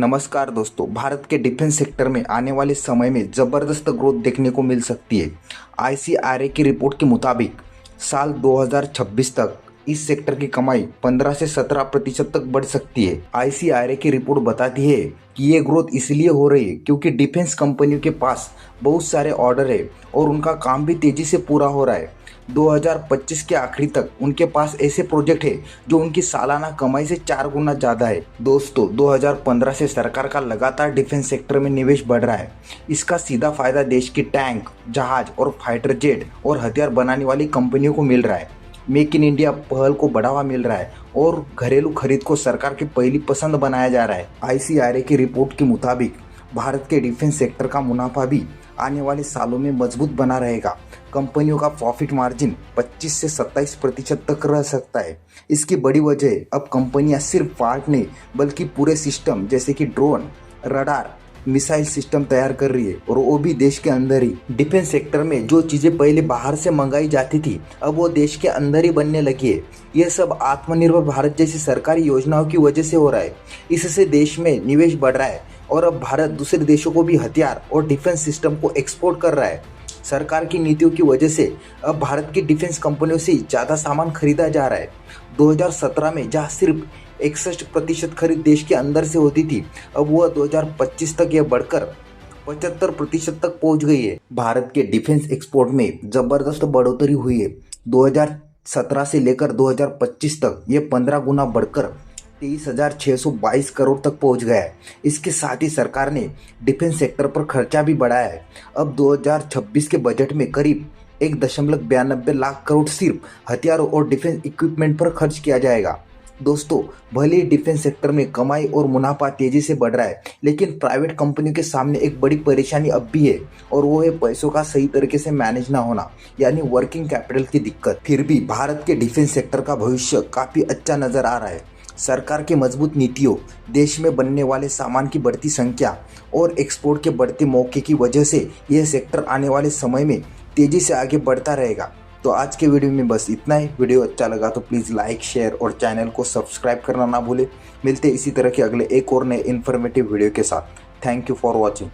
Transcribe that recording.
नमस्कार दोस्तों, भारत के डिफेंस सेक्टर में आने वाले समय में ज़बरदस्त ग्रोथ देखने को मिल सकती है। आईसीआरए की रिपोर्ट के मुताबिक साल 2026 तक इस सेक्टर की कमाई 15 से 17% तक बढ़ सकती है। आईसीआरए की रिपोर्ट बताती है कि ये ग्रोथ इसलिए हो रही है क्योंकि डिफेंस कंपनियों के पास बहुत सारे ऑर्डर है और उनका काम भी तेजी से पूरा हो रहा है। 2025 के आखिरी तक उनके पास ऐसे प्रोजेक्ट है जो उनकी सालाना कमाई से 4 गुना ज़्यादा है। दोस्तों, 2015 से सरकार का लगातार डिफेंस सेक्टर में निवेश बढ़ रहा है। इसका सीधा फायदा देश की टैंक, जहाज और फाइटर जेट और हथियार बनाने वाली कंपनियों को मिल रहा है। मेक इन इंडिया पहल को बढ़ावा मिल रहा है और घरेलू खरीद को सरकार की पहली पसंद बनाया जा रहा है। आईसीआरए की रिपोर्ट के मुताबिक भारत के डिफेंस सेक्टर का मुनाफा भी आने वाले सालों में मजबूत बना रहेगा। कंपनियों का प्रॉफिट मार्जिन 25 से 27% तक रह सकता है। इसकी बड़ी वजह अब कंपनियां सिर्फ पार्ट नहीं बल्कि पूरे सिस्टम जैसे कि ड्रोन, रडार, मिसाइल सिस्टम तैयार कर रही है और वो भी देश के अंदर ही। डिफेंस सेक्टर में जो चीज़ें पहले बाहर से मंगाई जाती थी अब वो देश के अंदर ही बनने लगी है। यह सब आत्मनिर्भर भारत जैसी सरकारी योजनाओं की वजह से हो रहा है। इससे देश में निवेश बढ़ रहा है और अब भारत दूसरे देशों को भी हथियार और डिफेंस सिस्टम को एक्सपोर्ट कर रहा है। सरकार की नीतियों की वजह से अब भारत की डिफेंस कंपनियों से ज़्यादा सामान खरीदा जा रहा है। 2017 में जहाँ सिर्फ 61% खरीद देश के अंदर से होती थी, अब वह 2025 तक यह बढ़कर 75% तक पहुंच गई है। भारत के डिफेंस एक्सपोर्ट में ज़बरदस्त बढ़ोतरी हुई है। 2017 से लेकर 2025 तक ये 15 गुना बढ़कर 23,622 करोड़ तक पहुंच गया है। इसके साथ ही सरकार ने डिफेंस सेक्टर पर खर्चा भी बढ़ाया है। अब 2026 के बजट में करीब 1.92 लाख करोड़ सिर्फ हथियारों और डिफेंस इक्विपमेंट पर खर्च किया जाएगा। दोस्तों, भले ही डिफेंस सेक्टर में कमाई और मुनाफा तेजी से बढ़ रहा है, लेकिन प्राइवेट कंपनियों के सामने एक बड़ी परेशानी अब भी है और वो है पैसों का सही तरीके से मैनेज ना होना, यानी वर्किंग कैपिटल की दिक्कत। फिर भी भारत के डिफेंस सेक्टर का भविष्य काफ़ी अच्छा नजर आ रहा है। सरकार की मजबूत नीतियों, देश में बनने वाले सामान की बढ़ती संख्या और एक्सपोर्ट के बढ़ते मौके की वजह से यह सेक्टर आने वाले समय में तेजी से आगे बढ़ता रहेगा। तो आज के वीडियो में बस इतना ही। वीडियो अच्छा लगा तो प्लीज़ लाइक, शेयर और चैनल को सब्सक्राइब करना ना भूलें। मिलते इसी तरह के अगले एक और नए इन्फॉर्मेटिव वीडियो के साथ। Thank you for watching.